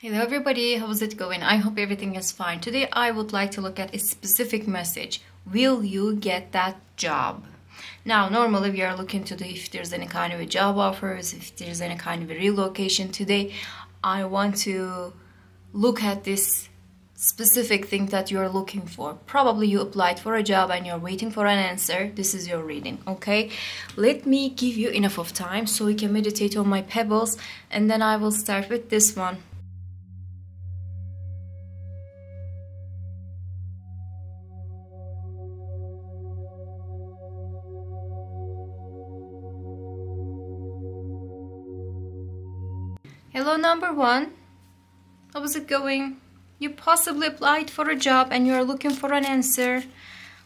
Hello everybody, how's it going? I hope everything is fine. Today I would like to look at a specific message. Will you get that job? Now, normally we are looking to if there's any kind of a job offers, if there's any kind of a relocation. Today I want to look at this specific thing that you're looking for. Probably you applied for a job and you're waiting for an answer. This is your reading, okay? Let me give you enough of time so you can meditate on my pebbles, and then I will start with this one. Hello, number one. How is it going? You possibly applied for a job and you're looking for an answer.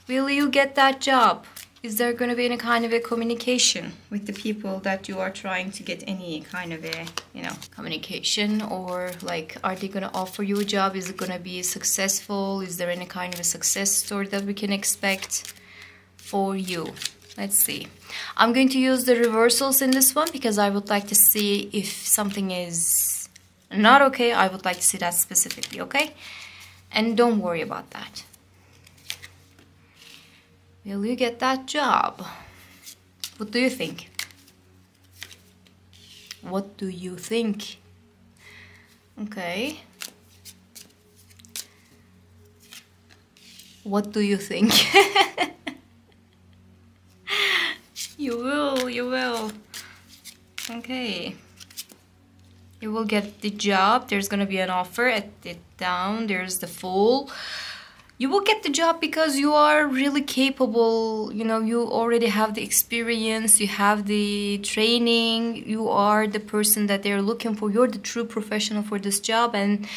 Will you get that job? Is there going to be any kind of a communication with the people that you are trying to get any kind of a, communication? Or like, are they going to offer you a job? Is it going to be successful? Is there any kind of a success story that we can expect for you? Let's see. I'm going to use the reversals in this one because I would like to see if something is not okay. I would like to see that specifically, okay? And don't worry about that. Will you get that job? What do you think? What do you think? Okay. What do you think? You will. Okay. You will get the job. There's gonna be an offer at it down. There's the full. You will get the job because you are really capable. You already have the experience. You have the training. You are the person that they're looking for. You're the true professional for this job, and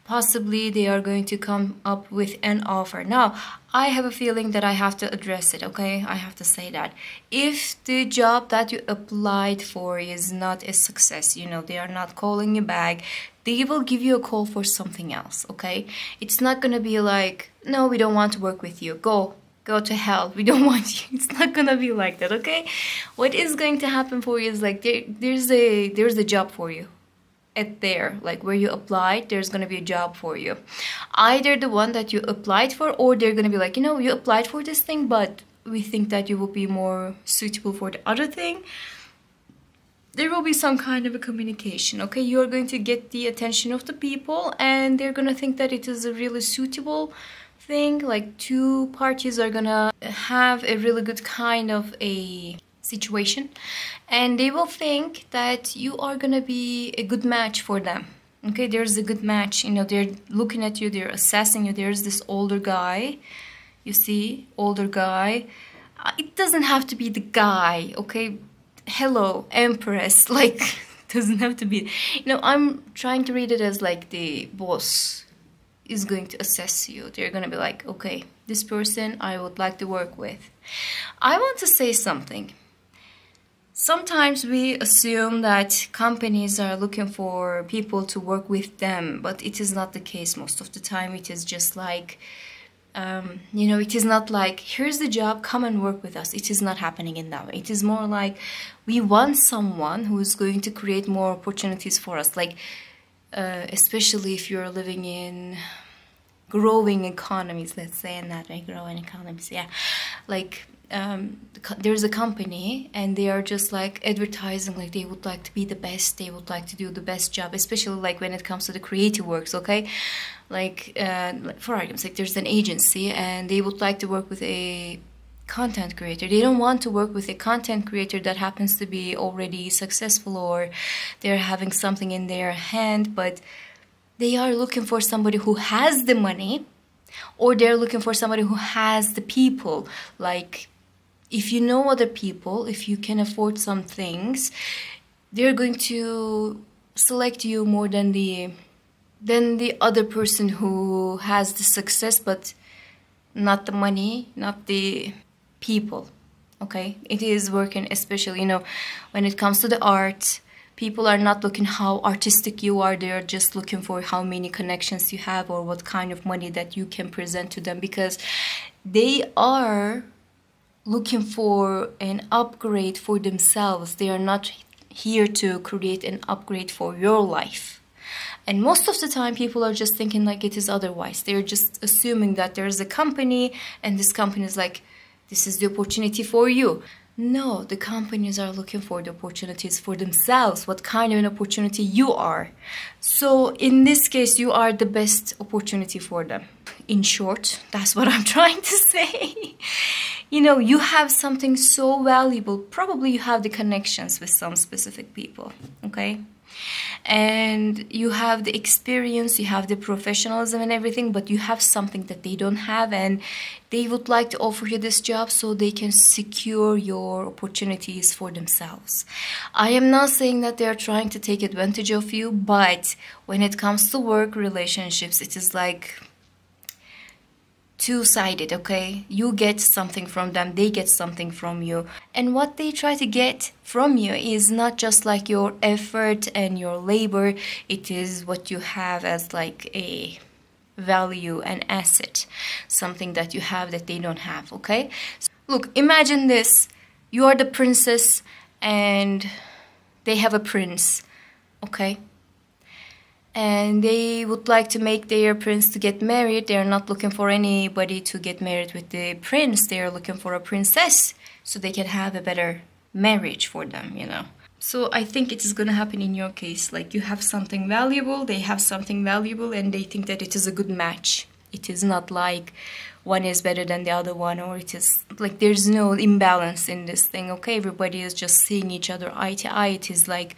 possibly they are going to come up with an offer. Now, I have a feeling that I have to address it, okay? I have to say that. If the job that you applied for is not a success, they are not calling you back, they will give you a call for something else, okay? It's not gonna be like, no, we don't want to work with you. Go to hell. We don't want you. It's not gonna be like that, okay? What is going to happen for you is like there's a job for you. Like where you applied, there's gonna be a job for you. Either the one that you applied for, or they're gonna be like, you applied for this thing, but we think that you will be more suitable for the other thing. There will be some kind of a communication, okay? You're going to get the attention of the people, and they're gonna think that it is a really suitable thing. Like two parties are gonna have a really good kind of a situation, and they will think that you are gonna be a good match for them, okay? There's a good match, they're looking at you, they're assessing you. There's this older guy, you see, older guy. It doesn't have to be the guy, okay? Hello, Empress, like, doesn't have to be, I'm trying to read it as like the boss is going to assess you. They're gonna be like, okay, this person I would like to work with. I want to say something. Sometimes we assume that companies are looking for people to work with them, but it is not the case most of the time. It is just like, it is not like, here's the job, come and work with us. It is not happening in that way. It is more like, we want someone who is going to create more opportunities for us. Like, especially if you're living in growing economies, let's say, in that way, growing economies, yeah. Like, there's a company and they are just like advertising, like they would like to be the best, they would like to do the best job, especially like when it comes to the creative works, okay? Like, for argument's sake, there's an agency and they would like to work with a content creator. They don't want to work with a content creator that happens to be already successful, or they're having something in their hand, but they are looking for somebody who has the money, or they're looking for somebody who has the people. Like, if you know other people, if you can afford some things, they're going to select you more than the other person who has the success, but not the money, not the people, okay? It is working, especially, when it comes to the art. People are not looking how artistic you are. They're just looking for how many connections you have or what kind of money that you can present to them, because they are looking for an upgrade for themselves. They are not here to create an upgrade for your life. And most of the time people are just thinking like it is otherwise. They're just assuming that there's a company and this company is like, this is the opportunity for you. No, the companies are looking for the opportunities for themselves, what kind of an opportunity you are. So in this case, you are the best opportunity for them. In short, that's what I'm trying to say. You know, you have something so valuable. Probably you have the connections with some specific people, okay? And you have the experience, you have the professionalism and everything, but you have something that they don't have, and they would like to offer you this job so they can secure your opportunities for themselves. I am not saying that they are trying to take advantage of you, but when it comes to work relationships, it is like two-sided, okay? You get something from them, they get something from you. And what they try to get from you is not just like your effort and your labor, it is what you have as like a value, an asset, something that you have that they don't have, okay? So, look, imagine this. You are the princess and they have a prince, okay? And they would like to make their prince to get married. They're not looking for anybody to get married with the prince. They're looking for a princess so they can have a better marriage for them, you know. So I think it is going to happen in your case. Like you have something valuable, they have something valuable, and they think that it is a good match. It is not like one is better than the other one, or it is like there's no imbalance in this thing, okay? Everybody is just seeing each other eye to eye. It is like,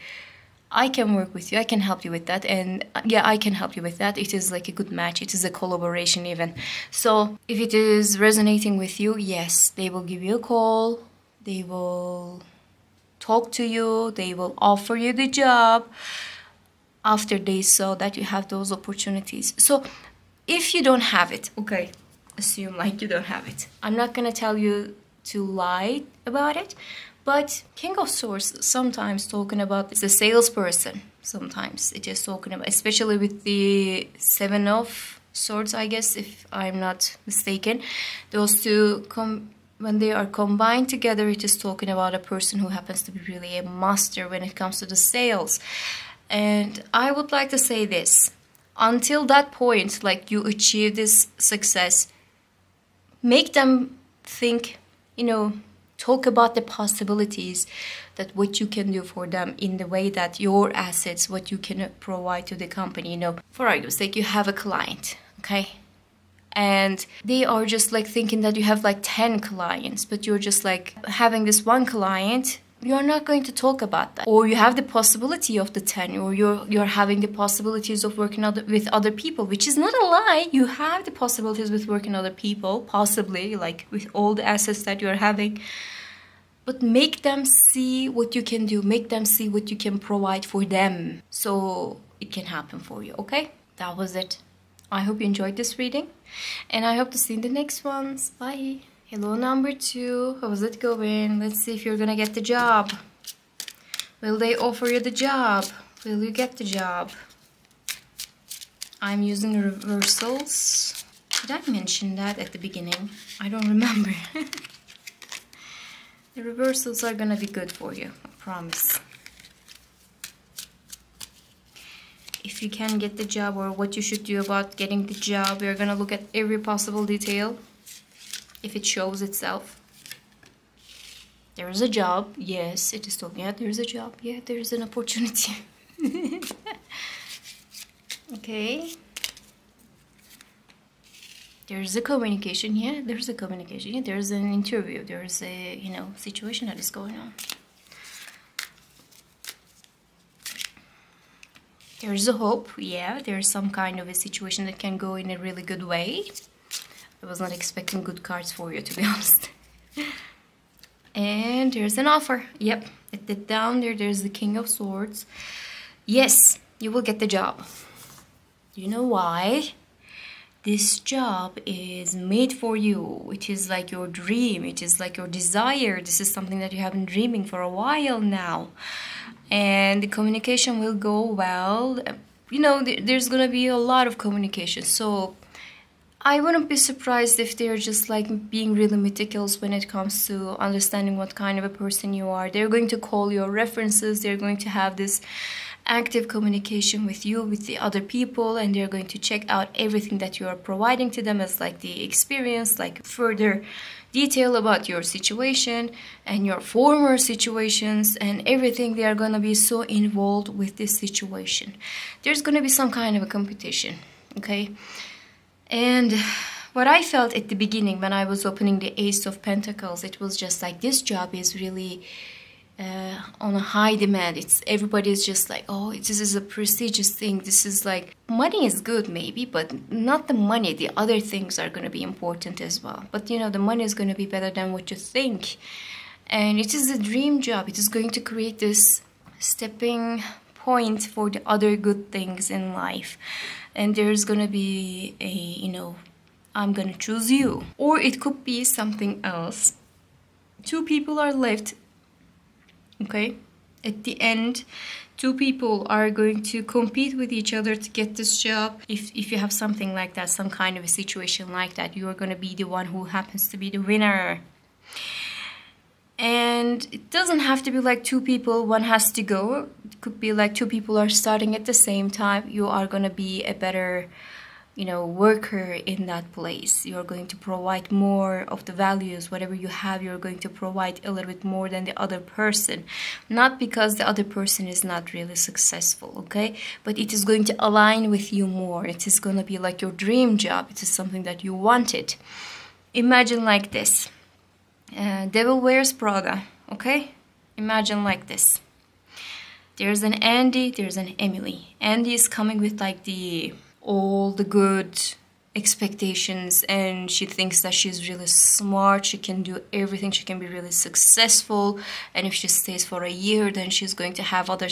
I can work with you, I can help you with that, and yeah, I can help you with that. It is like a good match, it is a collaboration even. So if it is resonating with you, yes, they will give you a call, they will talk to you, they will offer you the job after they saw that you have those opportunities. So if you don't have it, okay, assume like you don't have it. I'm not gonna tell you to lie about it, but King of Swords sometimes talking about the salesperson. Sometimes it is talking about, especially with the Seven of Swords, I guess, if I'm not mistaken. Those two, when they are combined together, it is talking about a person who happens to be really a master when it comes to the sales. And I would like to say this. Until that point, like you achieve this success, make them think, you know, talk about the possibilities that what you can do for them in the way that your assets, what you can provide to the company. You know, for argument's sake, you have a client, okay? And they are just like thinking that you have like 10 clients, but you're just like having this one client. You're not going to talk about that. Or you have the possibility of the 10, or you're having the possibilities of working with other people, which is not a lie. You have the possibilities with working other people, possibly, like with all the assets that you're having. But make them see what you can do. Make them see what you can provide for them, so it can happen for you, okay? That was it. I hope you enjoyed this reading, and I hope to see you in the next ones. Bye. Hello, number 2. How's it going? Let's see if you're gonna get the job. Will they offer you the job? Will you get the job? I'm using reversals. Did I mention that at the beginning? I don't remember. The reversals are gonna be good for you, I promise. If you can get the job, or what you should do about getting the job, we're gonna look at every possible detail. If it shows itself. There is a job. Yes, it is talking. Yeah, there is a job. Yeah, there is an opportunity. Okay. There's a communication. Yeah, there's a communication. Yeah, there's an interview. There's a, you know, situation that is going on. There's a hope. Yeah, there's some kind of a situation that can go in a really good way. I was not expecting good cards for you, to be honest. And there's an offer. Yep, at the down there, there's the King of Swords. Yes, you will get the job. You know why? This job is made for you. It is like your dream. It is like your desire. This is something that you have been dreaming for a while now. And the communication will go well. You know, there's going to be a lot of communication. So I wouldn't be surprised if they're just like being really meticulous when it comes to understanding what kind of a person you are. They're going to call your references. They're going to have this active communication with you, with the other people, and they're going to check out everything that you are providing to them as like the experience, like further detail about your situation and your former situations and everything. They are going to be so involved with this situation. There's going to be some kind of a competition, okay? And what I felt at the beginning when I was opening the Ace of Pentacles, it was just like this job is really on a high demand. It's everybody's just like, oh, this is a prestigious thing. This is like, money is good maybe, but not the money. The other things are going to be important as well. But you know, the money is going to be better than what you think. And it is a dream job. It is going to create this stepping point for the other good things in life. And there's going to be a, you know, I'm going to choose you. Or it could be something else. Two people are left. Okay, at the end, two people are going to compete with each other to get this job. If you have something like that, some kind of a situation like that, you are going to be the one who happens to be the winner. And it doesn't have to be like two people, one has to go. It could be like two people are starting at the same time. You are going to be a better, you know, worker in that place. You're going to provide more of the values, whatever you have, you're going to provide a little bit more than the other person. Not because the other person is not really successful, okay? But it is going to align with you more. It is going to be like your dream job. It is something that you wanted. Imagine like this. Devil Wears Prada, okay? Imagine like this. There's an Andy, there's an Emily. Andy is coming with like all the good expectations, and she thinks that she's really smart, she can do everything, she can be really successful, and if she stays for a year then she's going to have other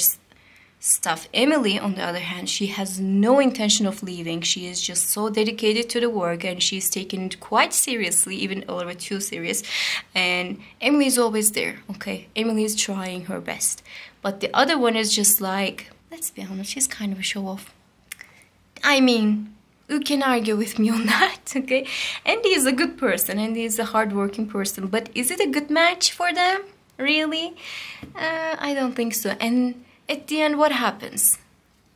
stuff. Emily, on the other hand, she has no intention of leaving. She is just so dedicated to the work, and she's taken it quite seriously, even a little bit too serious. And Emily is always there, okay? Emily is trying her best. But the other one is just like, let's be honest, she's kind of a show-off. I mean, you can argue with me on that, okay? Andy is a good person, Andy is a hardworking person, but is it a good match for them? Really? I don't think so. And at the end, what happens?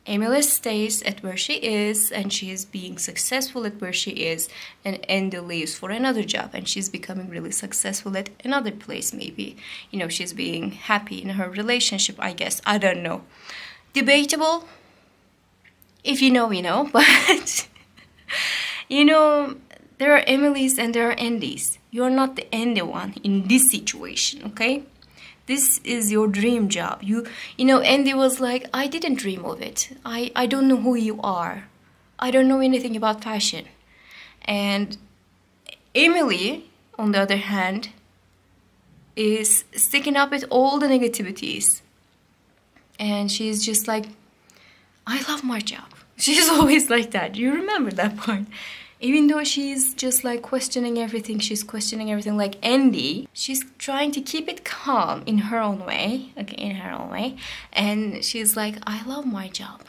Emily stays at where she is, and she is being successful at where she is, and Andy leaves for another job, and she's becoming really successful at another place, maybe. You know, she's being happy in her relationship, I guess. I don't know. Debatable. If you know, you know, but you know, there are Emilys and there are Andys. You're not the Andy one in this situation, okay? This is your dream job. You know, Andy was like, I didn't dream of it. I don't know who you are. I don't know anything about fashion. And Emily, on the other hand, is sticking up with all the negativities. And she's just like, I love my job. She's always like that. You remember that part? Even though she's just like questioning everything, she's questioning everything like Andy. She's trying to keep it calm in her own way, okay, in her own way. And she's like, I love my job.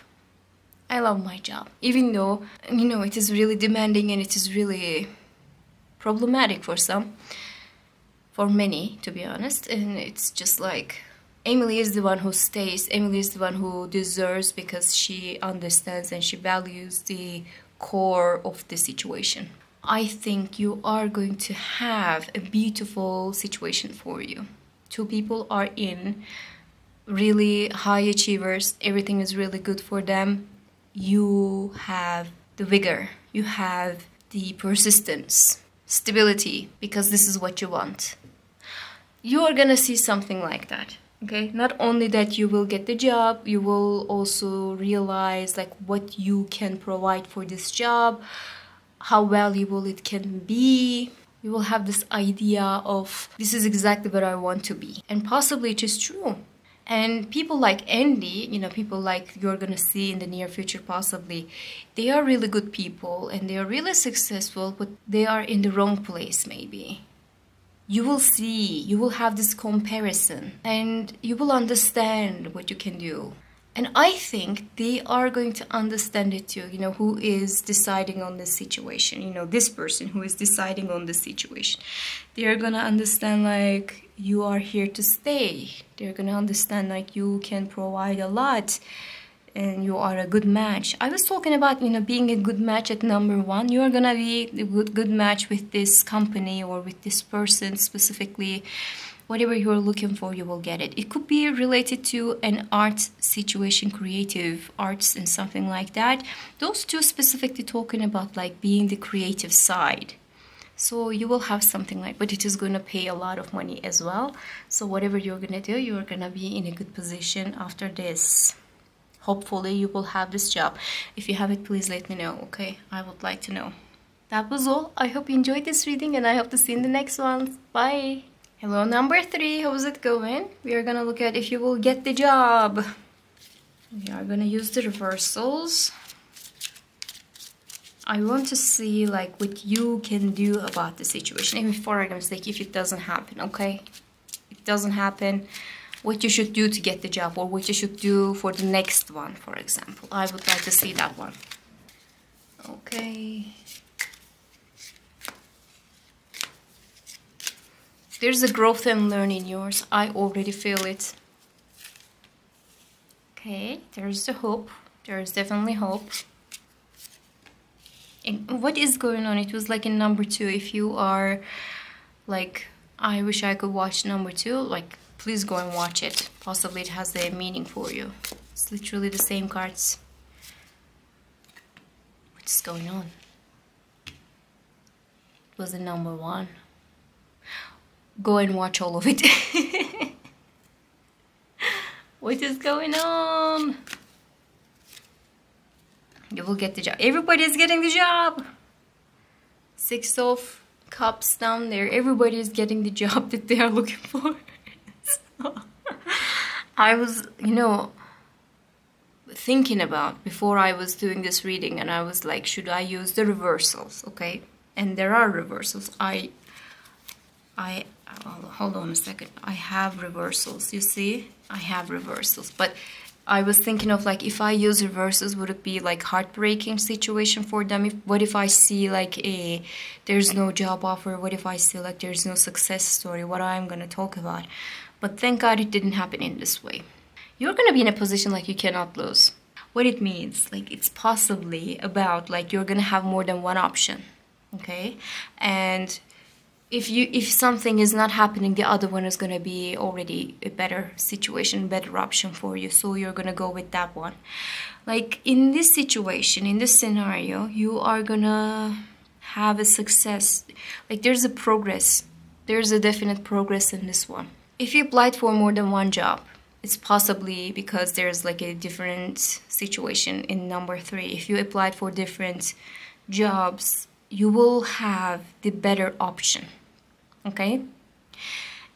I love my job. Even though, you know, it is really demanding and it is really problematic for some, for many, to be honest. And it's just like, Emily is the one who stays. Emily is the one who deserves, because she understands and she values the core of the situation. I think you are going to have a beautiful situation for you. Two people are in, really high achievers. Everything is really good for them. You have the vigor. You have the persistence, stability, because this is what you want. You are gonna see something like that. Okay, not only that you will get the job, you will also realize like what you can provide for this job, how valuable it can be. You will have this idea of, this is exactly where I want to be. And possibly it is true. And people like Andy, you know, people like you're gonna see in the near future possibly, they are really good people and they are really successful, but they are in the wrong place maybe. You will see, you will have this comparison, and you will understand what you can do. And I think they are going to understand it too, you know, who is deciding on this situation, you know, this person who is deciding on the situation. They are gonna understand like you are here to stay. They're gonna understand like you can provide a lot. and you are a good match. I was talking about, being a good match at number 1. You are gonna be a good match with this company or with this person specifically. Whatever you're looking for, you will get it. It could be related to an art situation, creative arts and something like that. Those two specifically talking about like being the creative side. So you will have something like, but it is going to pay a lot of money as well. So whatever you're going to do, you're going to be in a good position after this. Hopefully you will have this job. If you have it, please let me know, okay? I would like to know. That was all. I hope you enjoyed this reading and I hope to see you in the next one. Bye! Hello, number 3. How's it going? We are going to look at if you will get the job. We are going to use the reversals. I want to see like what you can do about the situation. Even for argument's sake, if it doesn't happen, okay? It doesn't happen. What you should do to get the job, or what you should do for the next one, for example. I would like to see that one. Okay. There's a growth and learn in yours. I already feel it. Okay, there's the hope. There's definitely hope. And what is going on? It was like in number 2. If you are like, I wish I could watch number 2, like, please go and watch it. Possibly it has a meaning for you. It's literally the same cards. What's going on? It was the number 1. Go and watch all of it. What is going on? You will get the job. Everybody is getting the job. 6 of Cups down there. Everybody is getting the job that they are looking for. So, I was, thinking about before I was doing this reading, and I was like, should I use the reversals? Okay, and there are reversals. Hold on a second. I have reversals. You see, I have reversals, but I was thinking of like, if I use reversals, would it be like heartbreaking situation for them? What if I see like there's no job offer? What if I see like there's no success story? What I'm gonna talk about? But thank God it didn't happen in this way. You're gonna be in a position like you cannot lose. What it means, like it's possibly about like you're gonna have more than one option, okay? And if something is not happening, the other one is going to be already a better situation, better option for you. So you're going to go with that one. Like in this situation, in this scenario, you are going to have a success. Like there's a progress. There's a definite progress in this one. If you applied for more than one job, it's possibly because there's like a different situation in number 3. If you applied for different jobs, you will have the better option. Okay,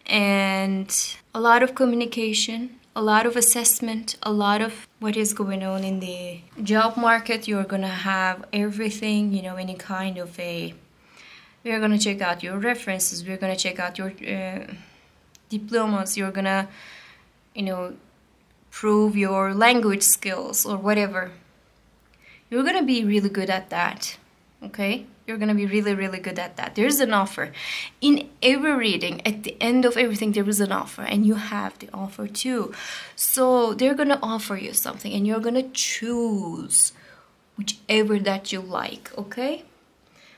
and a lot of communication, a lot of assessment, a lot of what is going on in the job market. You're gonna have everything, any kind of we're gonna check out your references, we're gonna check out your diplomas, you're gonna prove your language skills or whatever. You're gonna be really good at that. Okay, you're gonna be really, really good at that. There's an offer. In every reading, at the end of everything, there is an offer, and you have the offer too. So they're gonna offer you something, and you're gonna choose whichever that you like, okay?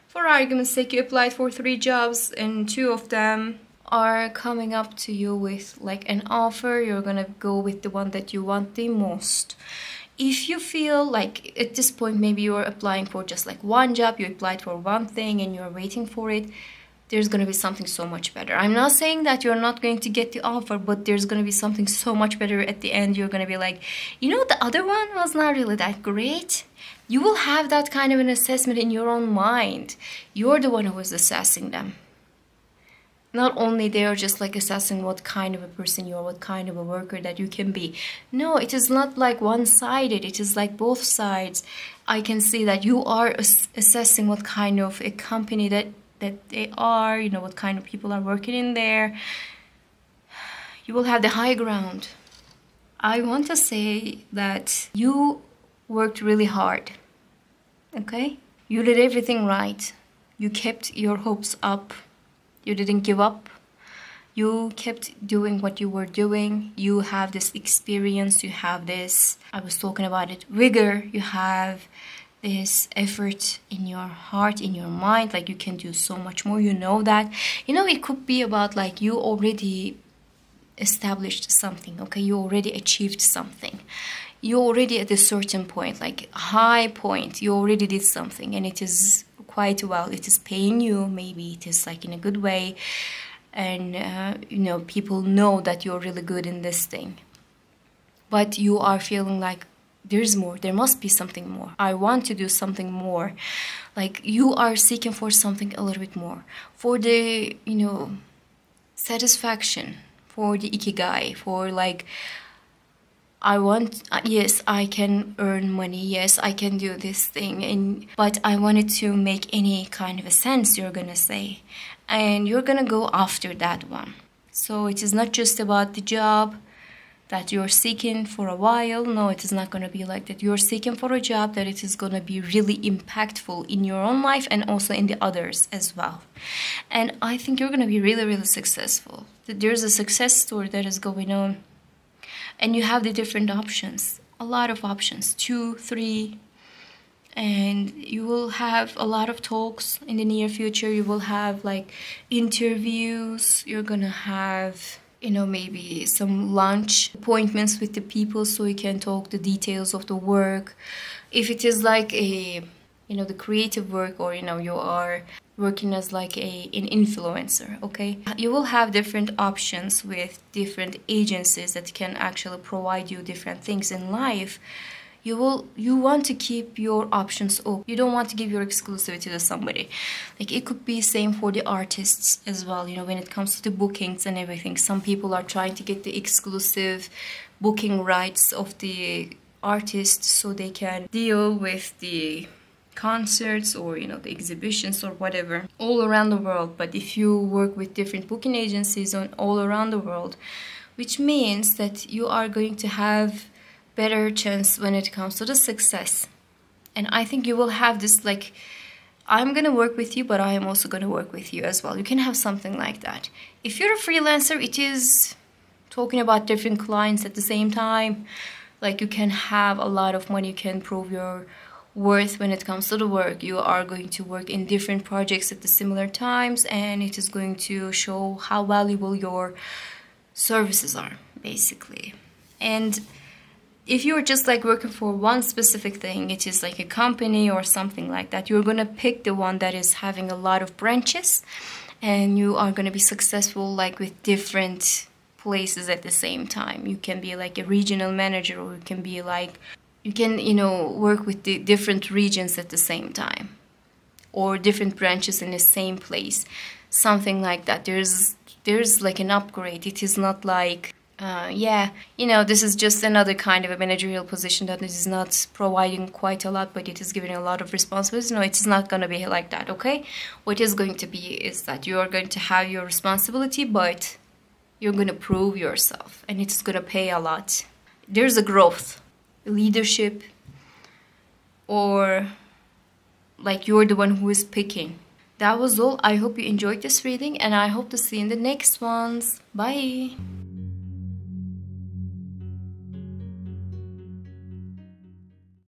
For argument's sake, you applied for 3 jobs, and 2 of them are coming up to you with like an offer. You're gonna go with the one that you want the most. If you feel like at this point maybe you're applying for just like one job, you applied for one thing and you're waiting for it, there's going to be something so much better. I'm not saying that you're not going to get the offer, but there's going to be something so much better at the end. You're going to be like, the other one was not really that great. You will have that kind of an assessment in your own mind. You're the one who is assessing them. Not only they are just like assessing what kind of a person you are, what kind of a worker that you can be. No, it is not like one-sided. It is like both sides. I can see that you are assessing what kind of a company that they are, what kind of people are working in there. You will have the high ground. I want to say that you worked really hard, okay? You did everything right. You kept your hopes up. You didn't give up. You kept doing what you were doing. You have this experience, you have this, I was talking about it, vigor, you have this effort in your heart, in your mind, like you can do so much more. You know that, you know, it could be about like you already established something, okay, you already achieved something, you already at a certain point, like a high point, you already did something, and it is quite well, it is paying you, maybe it is like in a good way, and you know, people know that you're really good in this thing, but you are feeling like there's more, there must be something more, I want to do something more, like you are seeking for something a little bit more, for the, you know, satisfaction, for the ikigai, for like, I want, yes, I can earn money, yes, I can do this thing, and but I want it to make any kind of a sense, you're gonna say, and you're gonna go after that one. So it is not just about the job that you're seeking for a while. No, it is not going to be like that. You're seeking for a job that it is going to be really impactful in your own life and also in the others as well. And I think you're going to be really, really successful. There's a success story that is going on. And you have the different options. A lot of options. 2, 3. And you will have a lot of talks in the near future. You will have like interviews. You're going to have, you know, maybe some lunch appointments with the people so you can talk the details of the work. If it is like a, you know, the creative work, or, you know, you are working as like an influencer, okay? You will have different options with different agencies that can actually provide you different things in life. You want to keep your options open. You don't want to give your exclusivity to somebody. Like it could be same for the artists as well, you know, when it comes to the bookings and everything. Some people are trying to get the exclusive booking rights of the artists so they can deal with the concerts or, you know, the exhibitions or whatever all around the world. But if you work with different booking agencies on all around the world, which means that you are going to have better chance when it comes to the success. And I think you will have this like, I'm gonna work with you, but I am also gonna work with you as well. You can have something like that. If you're a freelancer, it is talking about different clients at the same time. Like you can have a lot of money, you can prove your worth when it comes to the work. You are going to work in different projects at the similar times, and it is going to show how valuable your services are, basically. And if you're just like working for one specific thing, it is like a company or something like that, you're gonna pick the one that is having a lot of branches, and you are gonna be successful like with different places at the same time. You can be like a regional manager, or you can be like, you can, you know, work with the different regions at the same time, or different branches in the same place, something like that. There's like an upgrade. It is not like, yeah, you know, this is just another kind of a managerial position that is not providing quite a lot, but it is giving a lot of responsibilities. No, it's not going to be like that, okay? What is going to be is that you are going to have your responsibility, but you're going to prove yourself, and it's going to pay a lot. There's a growth, leadership, or like you're the one who is picking. That was all. I hope you enjoyed this reading, and I hope to see you in the next ones. Bye!